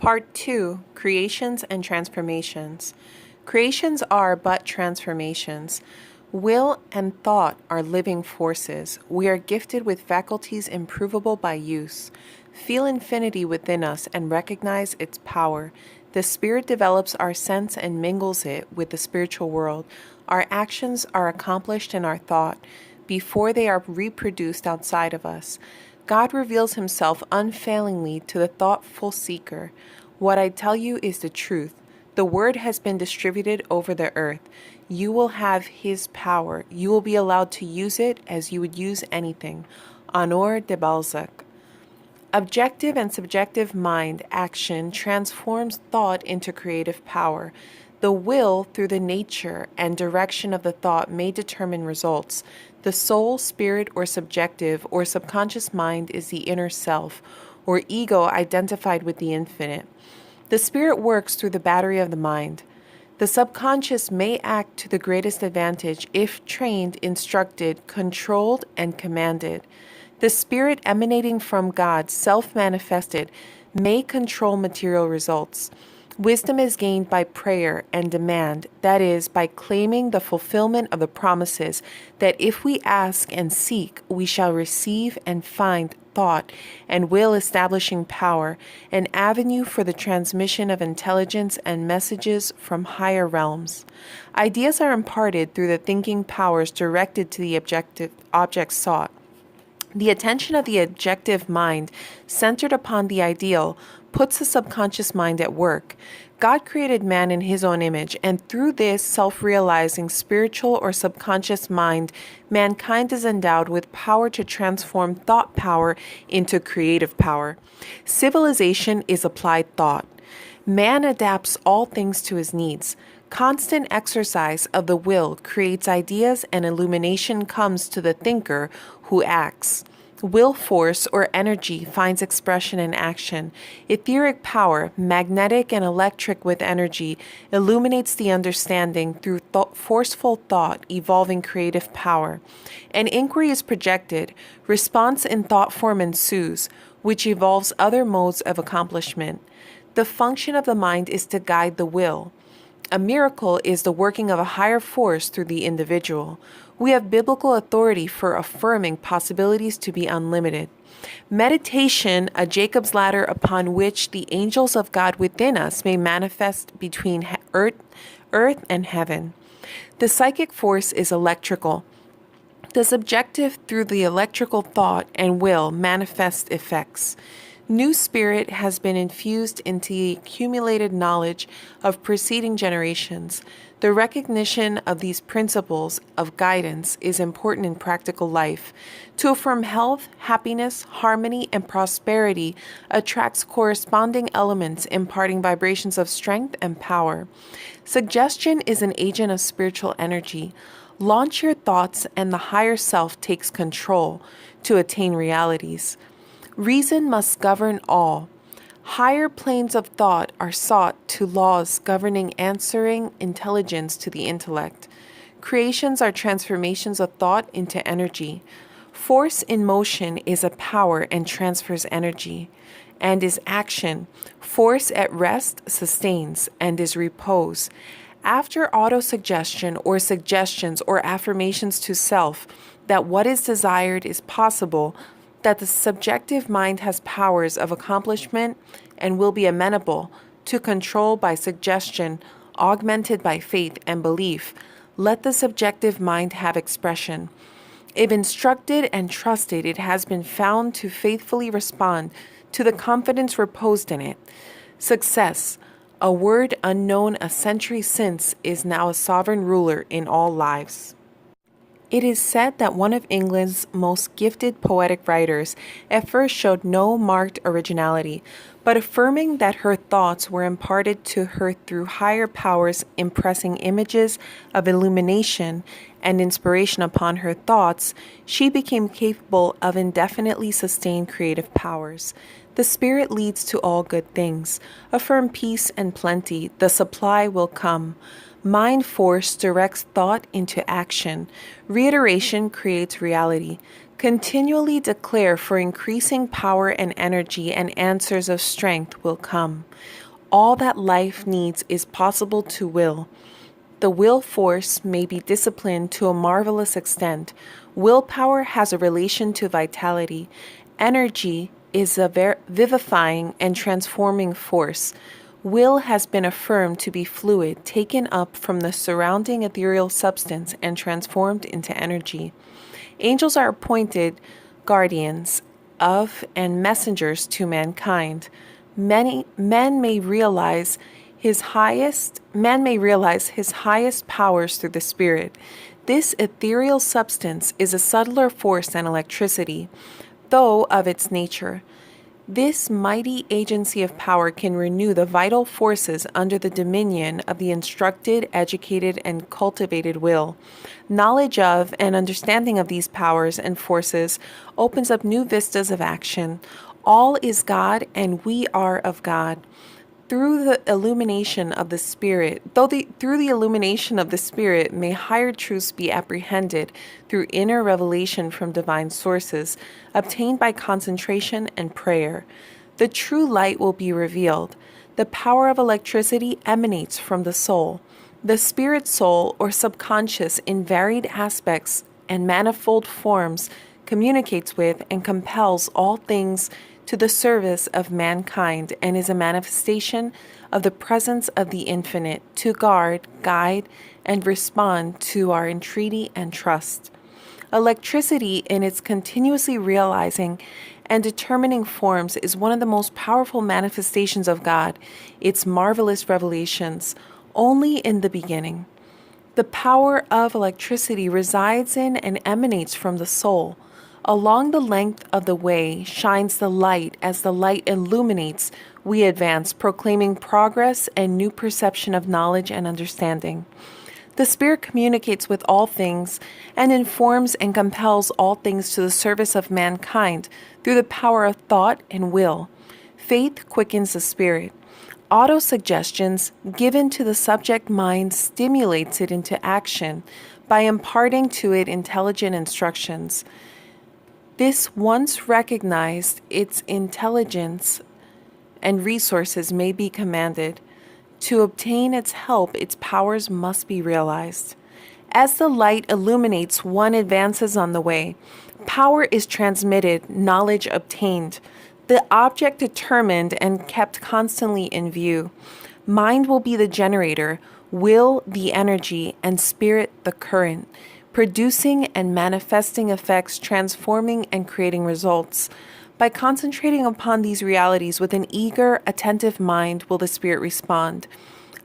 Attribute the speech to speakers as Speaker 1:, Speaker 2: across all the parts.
Speaker 1: Part 2: Creations and Transformations. Creations are but transformations. Will and thought are living forces. We are gifted with faculties improvable by use. Feel infinity within us and recognize its power. The Spirit develops our sense and mingles it with the spiritual world. Our actions are accomplished in our thought before they are reproduced outside of us. God reveals himself unfailingly to the thoughtful seeker. What I tell you is the truth. The word has been distributed over the earth. You will have his power. You will be allowed to use it as you would use anything. Honor de Balzac. Objective and subjective mind action transforms thought into creative power. The will, through the nature and direction of the thought, may determine results. The soul, spirit, or subjective or subconscious mind is the inner self, or ego identified with the infinite. The spirit works through the battery of the mind. The subconscious may act to the greatest advantage if trained, instructed, controlled, and commanded. The spirit emanating from God, self-manifested, may control material results. Wisdom is gained by prayer and demand, that is, by claiming the fulfillment of the promises that if we ask and seek, we shall receive and find thought and will establishing power, an avenue for the transmission of intelligence and messages from higher realms. Ideas are imparted through the thinking powers directed to the object sought. The attention of the objective mind, centered upon the ideal, puts the subconscious mind at work. God created man in his own image, and through this self-realizing spiritual or subconscious mind, mankind is endowed with power to transform thought power into creative power. Civilization is applied thought. Man adapts all things to his needs. Constant exercise of the will creates ideas, and illumination comes to the thinker who acts. Will force or energy finds expression in action. Etheric power, magnetic and electric with energy, illuminates the understanding through forceful thought, evolving creative power. An inquiry is projected. Response in thought form ensues, which evolves other modes of accomplishment. The function of the mind is to guide the will. A miracle is the working of a higher force through the individual. We have biblical authority for affirming possibilities to be unlimited. Meditation, a Jacob's ladder upon which the angels of God within us may manifest between earth and heaven. The psychic force is electrical. The subjective, through the electrical thought and will, manifest effects. New spirit has been infused into the accumulated knowledge of preceding generations. The recognition of these principles of guidance is important in practical life. To affirm health, happiness, harmony, and prosperity attracts corresponding elements imparting vibrations of strength and power. Suggestion is an agent of spiritual energy. Launch your thoughts and the higher self takes control to attain realities. Reason must govern all. Higher planes of thought are sought to laws governing answering intelligence to the intellect. Creations are transformations of thought into energy. Force in motion is a power and transfers energy, and is action. Force at rest sustains and is repose. After autosuggestion or suggestions or affirmations to self that what is desired is possible, that the subjective mind has powers of accomplishment and will be amenable to control by suggestion, augmented by faith and belief, let the subjective mind have expression. If instructed and trusted, it has been found to faithfully respond to the confidence reposed in it. Success, a word unknown a century since, is now a sovereign ruler in all lives. It is said that one of England's most gifted poetic writers at first showed no marked originality, but affirming that her thoughts were imparted to her through higher powers impressing images of illumination and inspiration upon her thoughts, she became capable of indefinitely sustained creative powers. The Spirit leads to all good things. Affirm peace and plenty, the supply will come. Mind force directs thought into action. Reiteration creates reality. Continually declare, for increasing power and energy and answers of strength will come. All that life needs is possible to will. The will force may be disciplined to a marvelous extent. Willpower has a relation to vitality. Energy is a vivifying and transforming force. Will has been affirmed to be fluid, taken up from the surrounding ethereal substance and transformed into energy. Angels are appointed guardians of and messengers to mankind. Many men may realize his highest powers through the spirit. This ethereal substance is a subtler force than electricity, though of its nature. This mighty agency of power can renew the vital forces under the dominion of the instructed, educated, and cultivated will. Knowledge of and understanding of these powers and forces opens up new vistas of action. All is God, and we are of God. Through the illumination of the Spirit, through the illumination of the Spirit may higher truths be apprehended through inner revelation from divine sources, obtained by concentration and prayer. The true light will be revealed. The power of electricity emanates from the soul. The spirit soul, or subconscious, in varied aspects and manifold forms, communicates with and compels all things to the service of mankind, and is a manifestation of the presence of the infinite to guard, guide, and respond to our entreaty and trust. Electricity, in its continuously realizing and determining forms, is one of the most powerful manifestations of God, its marvelous revelations, only in the beginning. The power of electricity resides in and emanates from the soul. Along the length of the way shines the light. As the light illuminates, we advance, proclaiming progress and new perception of knowledge and understanding. The Spirit communicates with all things and informs and compels all things to the service of mankind through the power of thought and will. Faith quickens the spirit. Autosuggestions given to the subject mind stimulates it into action by imparting to it intelligent instructions. This once recognized, its intelligence and resources may be commanded. To obtain its help, its powers must be realized. As the light illuminates, one advances on the way. Power is transmitted, knowledge obtained, the object determined and kept constantly in view. Mind will be the generator, will the energy, and spirit the current, producing and manifesting effects, transforming and creating results. By concentrating upon these realities with an eager, attentive mind will the spirit respond.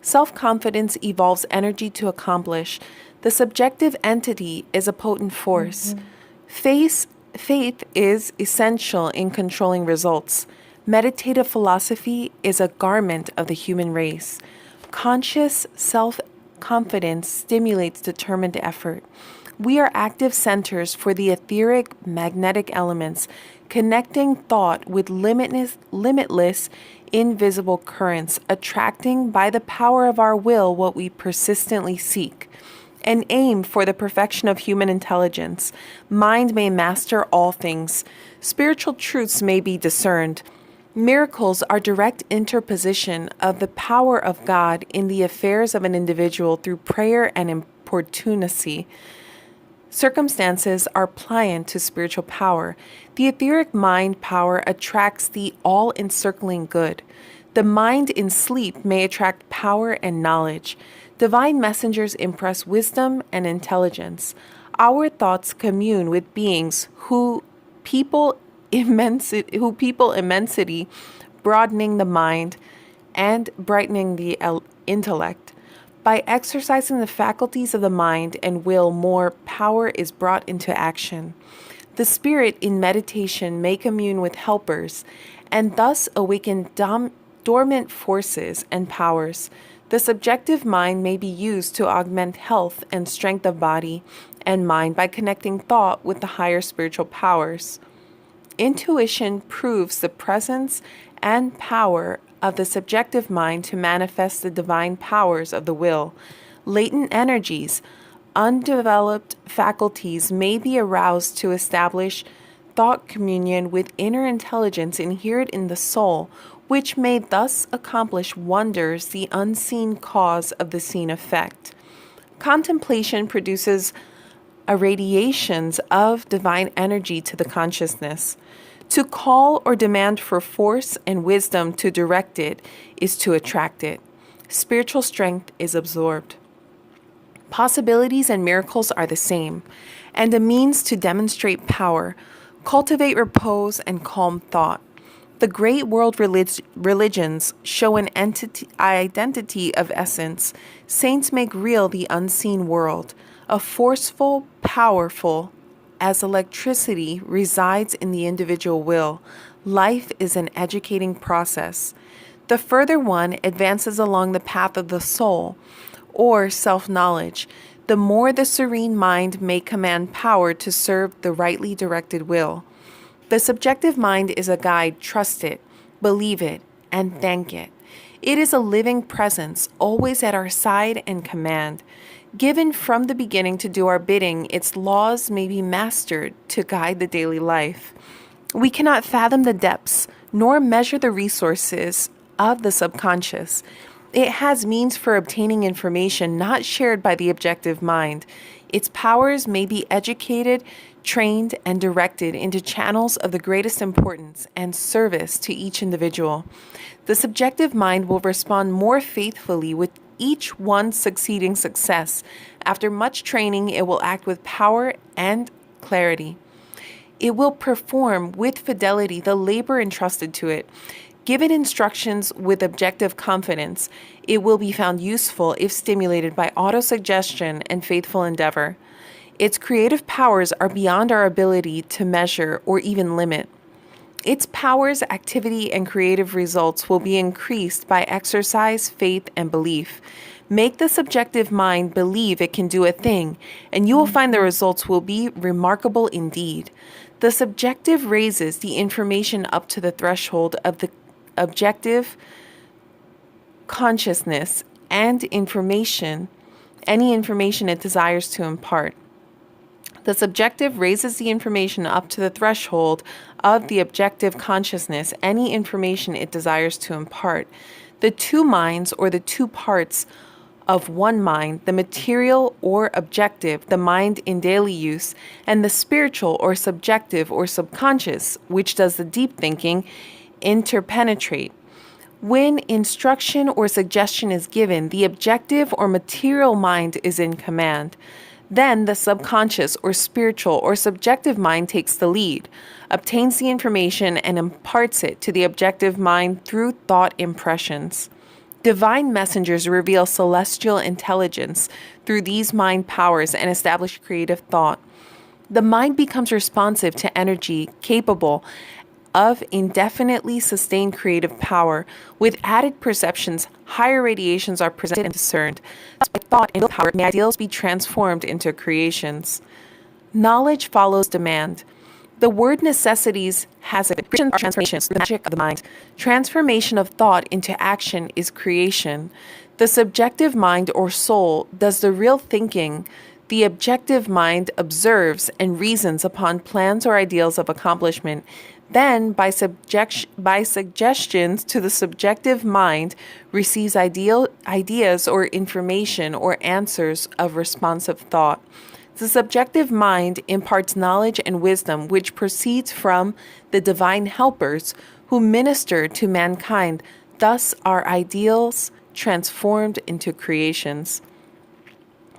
Speaker 1: Self-confidence evolves energy to accomplish. The subjective entity is a potent force. Faith is essential in controlling results. Meditative philosophy is a garment of the human race. Conscious self-confidence stimulates determined effort. We are active centers for the etheric magnetic elements, connecting thought with limitless, invisible currents, attracting by the power of our will what we persistently seek. An aim for the perfection of human intelligence. Mind may master all things. Spiritual truths may be discerned. Miracles are direct interposition of the power of God in the affairs of an individual through prayer and importunacy. Circumstances are pliant to spiritual power. The etheric mind power attracts the all-encircling good. The mind in sleep may attract power and knowledge. Divine messengers impress wisdom and intelligence. Our thoughts commune with beings who people immensity, broadening the mind and brightening the intellect. By exercising the faculties of the mind and will, more power is brought into action. The spirit in meditation may commune with helpers and thus awaken dormant forces and powers. The subjective mind may be used to augment health and strength of body and mind by connecting thought with the higher spiritual powers. Intuition proves the presence and power of the subjective mind to manifest the divine powers of the will. Latent energies undeveloped faculties may be aroused to establish thought communion with inner intelligence inherent in the soul, which may thus accomplish wonders, the unseen cause of the seen effect. Contemplation produces irradiations of divine energy to the consciousness. To call or demand for force and wisdom to direct it is to attract it. Spiritual strength is absorbed. Possibilities and miracles are the same, and a means to demonstrate power. Cultivate repose and calm thought. The great world religions show an identity of essence. Saints make real the unseen world. A forceful, powerful, as electricity resides in the individual will. Life is an educating process. The further one advances along the path of the soul, or self-knowledge, the more the serene mind may command power to serve the rightly directed will. The subjective mind is a guide. Trust it, believe it, and thank it. It is a living presence, always at our side and command. Given from the beginning to do our bidding, its laws may be mastered to guide the daily life. We cannot fathom the depths, nor measure the resources of the subconscious. It has means for obtaining information not shared by the objective mind. Its powers may be educated, trained, and directed into channels of the greatest importance and service to each individual. The subjective mind will respond more faithfully with each one's succeeding success. After much training, it will act with power and clarity. It will perform with fidelity the labor entrusted to it. Given instructions with objective confidence, it will be found useful if stimulated by autosuggestion and faithful endeavor. Its creative powers are beyond our ability to measure or even limit. Its powers, activity, and creative results will be increased by exercise, faith, and belief. Make the subjective mind believe it can do a thing, and you will find the results will be remarkable indeed. The subjective raises the information up to the threshold of the objective consciousness and any information it desires to impart. The subjective raises the information up to the threshold of the objective consciousness, any information it desires to impart. The two minds, or the two parts of one mind, the material or objective, the mind in daily use, and the spiritual or subjective or subconscious, which does the deep thinking, interpenetrate. When instruction or suggestion is given, the objective or material mind is in command. Then the subconscious or spiritual or subjective mind takes the lead, obtains the information, and imparts it to the objective mind through thought impressions. Divine messengers reveal celestial intelligence through these mind powers and establish creative thought. The mind becomes responsive to energy, capable of indefinitely sustained creative power. With added perceptions, higher radiations are presented and discerned. By thought and willpower, may ideals be transformed into creations. Knowledge follows demand. The word necessities has a transformation through the magic of the mind. Transformation of thought into action is creation. The subjective mind or soul does the real thinking. The objective mind observes and reasons upon plans or ideals of accomplishment. Then, by suggestions to the subjective mind, receives ideas or information or answers of responsive thought. The subjective mind imparts knowledge and wisdom which proceeds from the divine helpers who minister to mankind. Thus are ideals transformed into creations.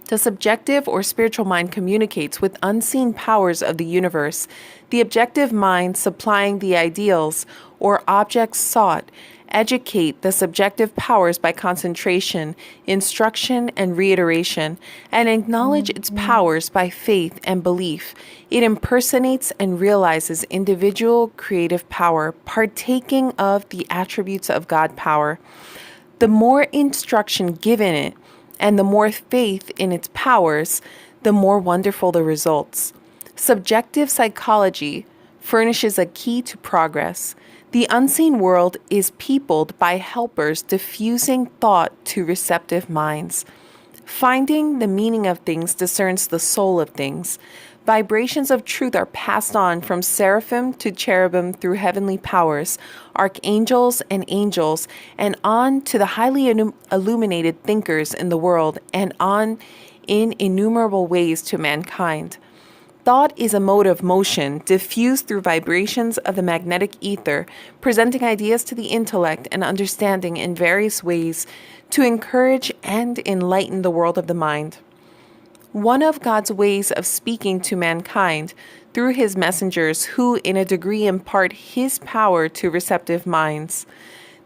Speaker 1: The subjective or spiritual mind communicates with unseen powers of the universe. The objective mind, supplying the ideals or objects sought, educate the subjective powers by concentration, instruction, and reiteration, and acknowledge its powers by faith and belief. It impersonates and realizes individual creative power, partaking of the attributes of God power. The more instruction given it, and the more faith in its powers, the more wonderful the results. Subjective psychology furnishes a key to progress. The unseen world is peopled by helpers diffusing thought to receptive minds. Finding the meaning of things discerns the soul of things. Vibrations of truth are passed on from seraphim to cherubim through heavenly powers, archangels and angels, and on to the highly illuminated thinkers in the world, and on in innumerable ways to mankind. Thought is a mode of motion diffused through vibrations of the magnetic ether, presenting ideas to the intellect and understanding in various ways to encourage and enlighten the world of the mind. One of God's ways of speaking to mankind through his messengers who in a degree impart his power to receptive minds.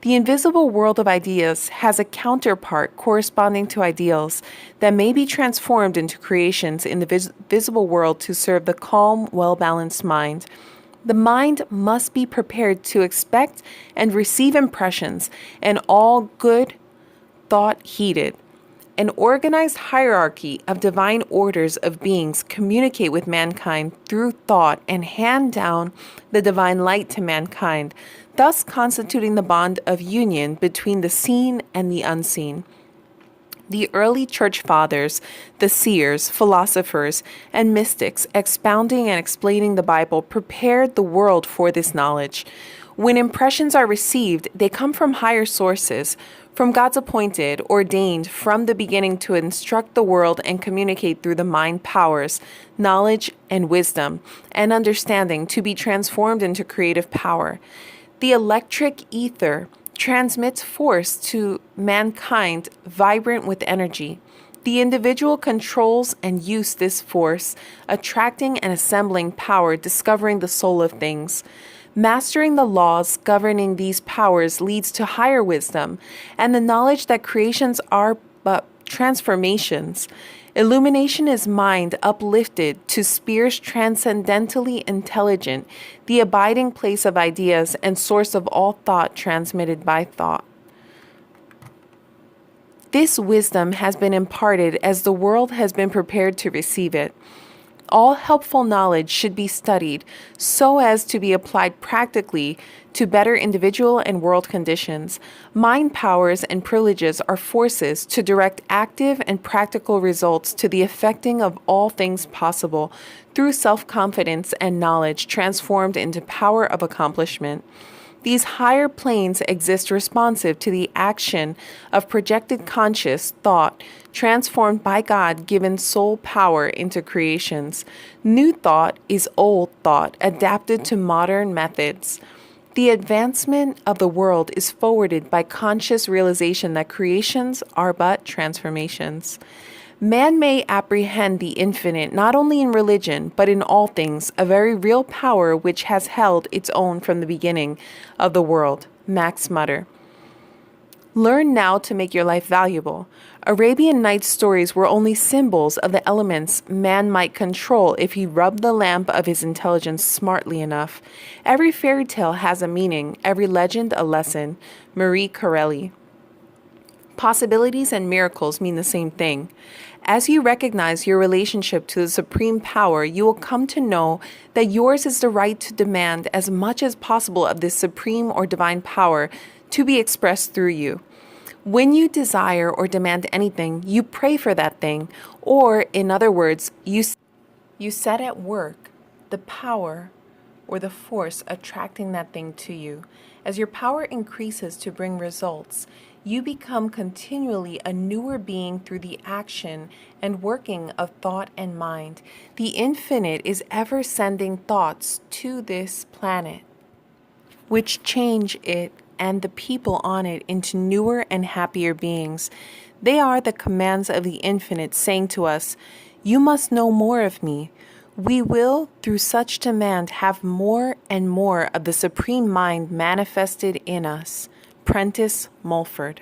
Speaker 1: The invisible world of ideas has a counterpart corresponding to ideals that may be transformed into creations in the visible world to serve the calm, well-balanced mind. The mind must be prepared to expect and receive impressions, and all good thought heeded. An organized hierarchy of divine orders of beings communicate with mankind through thought and hand down the divine light to mankind, thus constituting the bond of union between the seen and the unseen. The early church fathers, the seers, philosophers, and mystics expounding and explaining the Bible prepared the world for this knowledge. When impressions are received, they come from higher sources, from God's appointed, ordained from the beginning to instruct the world and communicate through the mind powers, knowledge and wisdom, and understanding to be transformed into creative power. The electric ether transmits force to mankind vibrant with energy. The individual controls and uses this force, attracting and assembling power, discovering the soul of things. Mastering the laws governing these powers leads to higher wisdom and the knowledge that creations are but transformations. Illumination is mind uplifted to spheres transcendently intelligent, the abiding place of ideas and source of all thought transmitted by thought. This wisdom has been imparted as the world has been prepared to receive it. All helpful knowledge should be studied so as to be applied practically to better individual and world conditions. Mind powers and privileges are forces to direct active and practical results to the effecting of all things possible through self-confidence and knowledge transformed into power of accomplishment. These higher planes exist responsive to the action of projected conscious thought transformed by God-given soul power into creations. New thought is old thought adapted to modern methods. The advancement of the world is forwarded by conscious realization that creations are but transformations. Man may apprehend the infinite not only in religion, but in all things, a very real power which has held its own from the beginning of the world. Max Mutter. Learn now to make your life valuable. Arabian Nights stories were only symbols of the elements man might control if he rubbed the lamp of his intelligence smartly enough. Every fairy tale has a meaning, every legend a lesson. Marie Corelli. Possibilities and miracles mean the same thing. As you recognize your relationship to the supreme power, you will come to know that yours is the right to demand as much as possible of this supreme or divine power to be expressed through you. When you desire or demand anything, you pray for that thing, or in other words, you set at work the power or the force attracting that thing to you. As your power increases to bring results, you become continually a newer being through the action and working of thought and mind. The infinite is ever sending thoughts to this planet, which change it and the people on it into newer and happier beings. They are the commands of the infinite saying to us, "You must know more of me." We will, through such demand, have more and more of the Supreme Mind manifested in us. Prentice Mulford.